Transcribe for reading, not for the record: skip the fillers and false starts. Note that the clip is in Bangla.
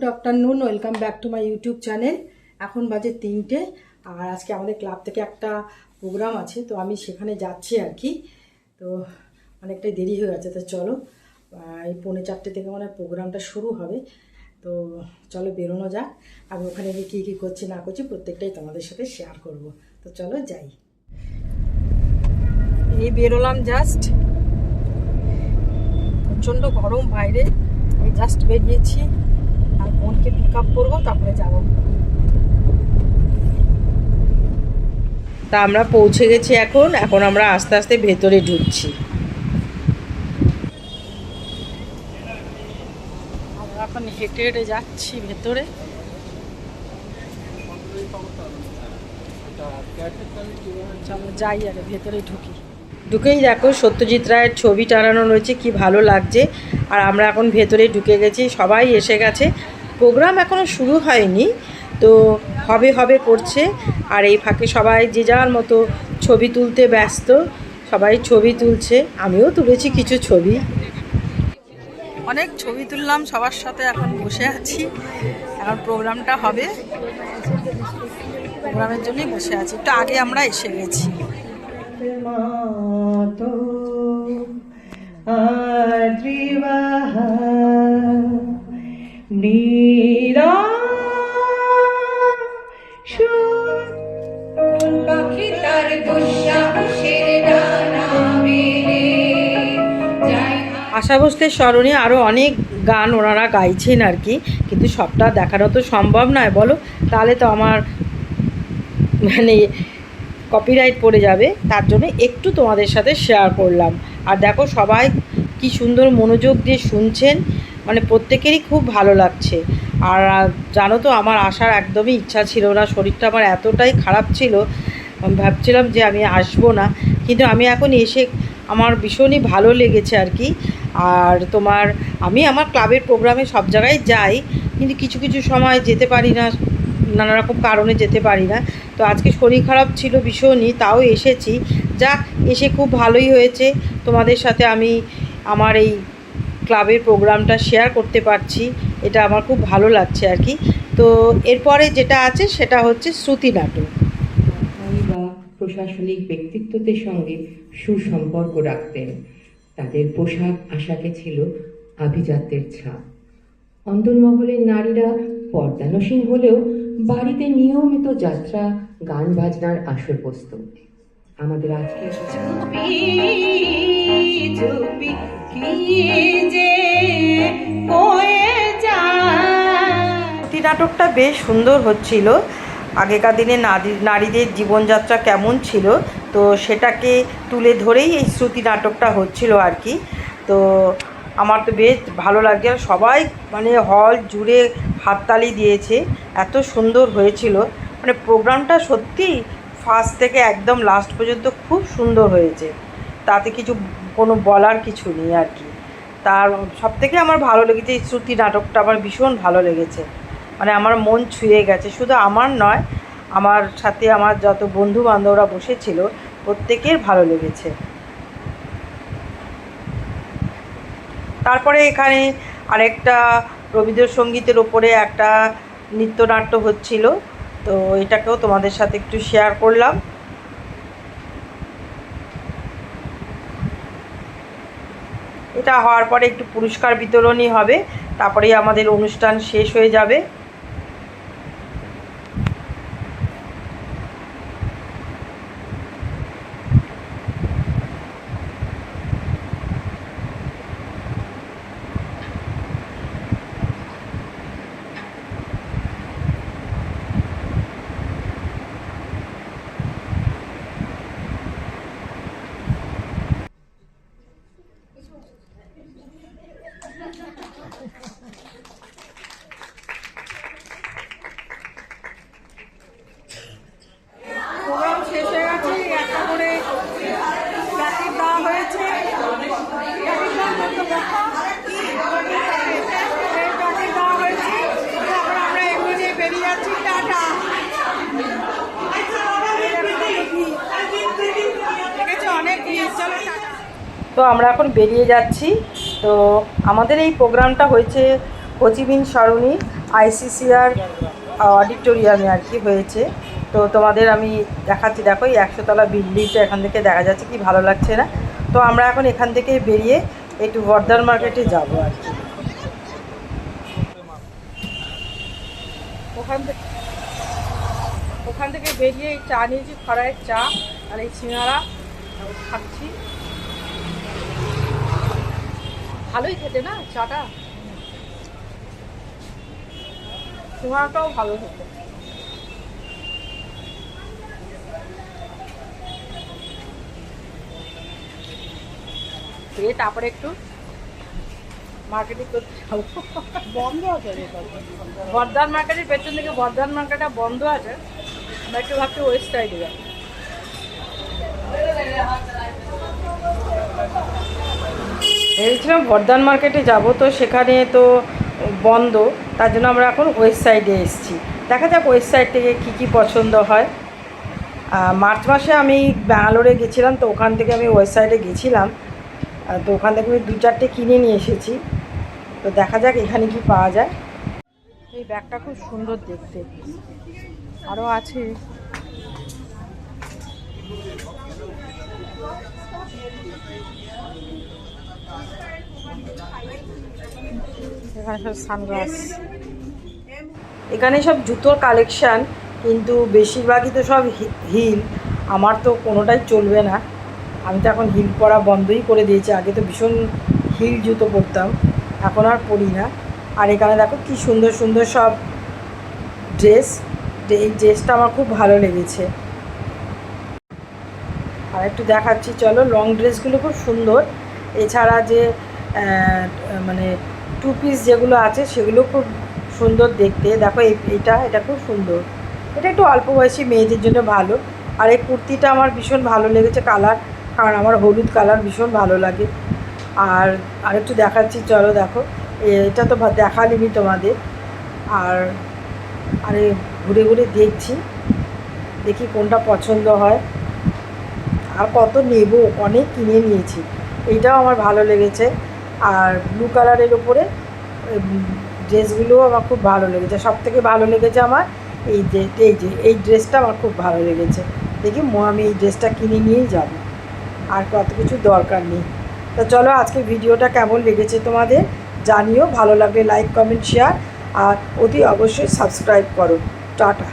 Good afternoon, welcome back to my YouTube channel. এখন বাজে 3টে, আর আজকে আমাদের ক্লাব থেকে একটা প্রোগ্রাম আছে, তো আমি সেখানে যাচ্ছি আর কি। তো অনেকটাই দেরি হয়ে গেছে, তো চলো এই 3:45 থেকে মানে প্রোগ্রামটা শুরু হবে। তো চলো বেরোনো যাক। আমি ওখানে গিয়ে কী কী করছি না করছি প্রত্যেকটাই তোমাদের সাথে শেয়ার করব। তো চলো যাই। এই বেরোলাম জাস্ট, প্রচণ্ড গরম বাইরে, আমি জাস্ট বেরিয়েছি। আর বোনকে পিক আপ করবো, তারপরে যাবো। তা আমরা পৌঁছে গেছি। এখন আমরা আস্তে আস্তে ভেতরে ঢুকছি। আমরা এখন হেঁটে হেঁটে যাচ্ছি ভেতরে। চলো যাই, আরে ভেতরে ঢুকেই দেখো সত্যজিৎ রায়ের ছবি টানানো রয়েছে, কি ভালো লাগছে। আর আমরা এখন ভেতরে ঢুকে গেছি, সবাই এসে গেছে। প্রোগ্রাম এখনও শুরু হয়নি, তো হবে হবে করছে। আর এই ফাঁকে সবাই যে যার মতো ছবি তুলতে ব্যস্ত, সবাই ছবি তুলছে, আমিও তুলেছি কিছু ছবি। অনেক ছবি তুললাম সবার সাথে, এখন বসে আছি। এখন প্রোগ্রামটা হবে, প্রোগ্রামের জন্যই বসে আছি। একটু আগে আমরা এসে গেছি। আশা ভোসলের স্মরণে আরও অনেক গান ওনারা গাইছেন আর কি, কিন্তু সবটা দেখানো তো সম্ভব নয় বলো, তাহলে তো আমার মানে কপিরাইট পড়ে যাবে। তার জন্য একটু তোমাদের সাথে শেয়ার করলাম। আর দেখো সবাই কি সুন্দর মনোযোগ দিয়ে শুনছেন, মানে প্রত্যেকেরই খুব ভালো লাগছে। আর জানো তো আমার আসার একদমই ইচ্ছা ছিল না, শরীরটা আমার এতটাই খারাপ ছিল, আমি ভাবছিলাম যে আমি আসবো না, কিন্তু আমি এখন এসে আমার ভীষণই ভালো লেগেছে আর কি। আর আমি আমার ক্লাবের প্রোগ্রামে সব জায়গায় যাই, কিন্তু কিছু কিছু সময় যেতে পারি না, নানা রকম কারণে যেতে পারি না। তো আজকে শরীর খারাপ ছিল ভীষণই, তাও এসেছি। যাক, এসে খুব ভালোই হয়েছে, তোমাদের সাথে আমি আমার এই ক্লাবের প্রোগ্রামটা শেয়ার করতে পারছি, এটা আমার খুব ভালো লাগছে আর কি। তো এরপরে যেটা আছে সেটা হচ্ছে শ্রুতি নাটক। বা প্রশাসনিক ব্যক্তিত্বদের সঙ্গে সুসম্পর্ক রাখতেন। তাদের পোশাক আশাকে ছিল আভিজাত্যের ছাপ। অন্দরমহলের নারীরা পর্দানসীন হলেও বাড়িতে নিয়মিত যাত্রা, গান বাজনার আসর বসত। আমাদের আজকে শ্রুতি নাটকটা বেশ সুন্দর হচ্ছিল। আগেকার দিনে নারীদের জীবনযাত্রা কেমন ছিল, তো সেটাকে তুলে ধরেই এই শ্রুতি নাটকটা হচ্ছিল আর কি। তো আমার তো বেশ ভালো লাগছে, আর সবাই মানে হল জুড়ে হাততালি দিয়েছে, এত সুন্দর হয়েছিল। মানে প্রোগ্রামটা সত্যি ফার্স্ট থেকে একদম লাস্ট পর্যন্ত খুব সুন্দর হয়েছে, তাতে কোনো বলার কিছু নেই আর কি। তার সবথেকে আমার ভালো লেগেছে এই শ্রুতি নাটকটা, আমার ভীষণ ভালো লেগেছে, মানে আমার মন ছুঁয়ে গেছে। শুধু আমার নয়, আমার সাথে আমার যত বন্ধু বান্ধবরা বসেছিল প্রত্যেকের ভালো লেগেছে। তারপরে এখানে আরেকটা রবীন্দ্রসঙ্গীতের ওপরে একটা নৃত্যনাট্য হচ্ছিল, তো এটাকেও তোমাদের সাথে একটু শেয়ার করলাম। এটা হওয়ার পরে একটু পুরস্কার বিতরণী হবে, তারপরেই আমাদের অনুষ্ঠান শেষ হয়ে যাবে। তো আমরা এখন বেরিয়ে যাচ্ছি। তো আমাদের এই প্রোগ্রামটা হয়েছে হো চি মিন সরণি ICCR অডিটোরিয়ামে আর কি হয়েছে। তো তোমাদের আমি দেখাচ্ছি, দেখো এই 100তলা বিল্ডিংটা এখান থেকে দেখা যাচ্ছে, কি ভালো লাগছে না? তো আমরা এখন এখান থেকে বেরিয়ে একটু বর্ধমান মার্কেটে যাবো আর কি। ওখান থেকে বেরিয়ে এই চা নিয়েছি, খড়াইয়ের চা আর এই সিঙ্গারা খাচ্ছি। ভালোই খেতে না চাটা, সিঙ্গারাটাও ভালো খেতে। তারপরে একটু মার্কেটিং করতে যাবো। বন্ধ আছে বর্ধমান মার্কেটের পেছন থেকে, বর্ধমান মার্কেটটা বন্ধ আছে। আমরা একটু ভাবছি ওয়েস্ট সাইডে যাবো। ভেবেছিলাম বর্ধমান মার্কেটে যাব, তো সেখানে তো বন্ধ, তার জন্য আমরা এখন ওয়েস্ট সাইডে এসেছি। দেখা যাক ওয়েস্ট সাইড থেকে কী কী পছন্দ হয়। মার্চ মাসে আমি ব্যাঙ্গালোরে গেছিলাম, তো ওখান থেকে আমি ওয়েস্ট সাইডে গেছিলাম, তো ওখান থেকে আমি 2-4টে কিনে নিয়ে এসেছি। তো দেখা যাক এখানে কি পাওয়া যায়। এই ব্যাগটা খুব সুন্দর দেখতে, আরও আছে। এখানে সব সানগ্লাস, এখানে সব জুতোর কালেকশান, কিন্তু বেশিরভাগই তো সব হিল। আমার তো কোনোটাই চলবে না, আমি তো এখন হিল পরা বন্ধই করে দিয়েছি। আগে তো ভীষণ হিল জুতো পরতাম, এখন আর পরি না। আর এখানে দেখো কি সুন্দর সুন্দর সব ড্রেস, এই ড্রেসটা আমার খুব ভালো লেগেছে। আর একটু দেখাচ্ছি চলো, লং ড্রেসগুলো খুব সুন্দর। এছাড়া যে মানে 2 পিস যেগুলো আছে সেগুলো খুব সুন্দর দেখতে। দেখো এটা খুব সুন্দর, এটা একটু অল্প বয়সী মেয়েদের জন্য ভালো। আর এই কুর্তিটা আমার ভীষণ ভালো লেগেছে কালার, কারণ আমার হলুদ কালার ভীষণ ভালো লাগে। আর একটু দেখাচ্ছি চলো, দেখো এটা তো দেখালিনি তোমাদের। আর আরে ঘুরে ঘুরে দেখছি, দেখি কোনটা পছন্দ হয়। আর কত নেব, অনেক কিনে নিয়েছি। এইটাও আমার ভালো লেগেছে। আর ব্লু কালারের ওপরে ড্রেসগুলোও আমার খুব ভালো লেগেছে। সবথেকে ভালো লেগেছে আমার এই ড্রেসটা আমার খুব ভালো লেগেছে। দেখি আমি এই ড্রেসটা কিনে নিয়েই যাব, আর কত কিছু দরকার নেই। তো চলো, আজকে ভিডিওটা কেমন লেগেছে তোমাদের জানিও। ভালো লাগলে লাইক, কমেন্ট, শেয়ার, আর অতি অবশ্যই সাবস্ক্রাইব করো। টাটা।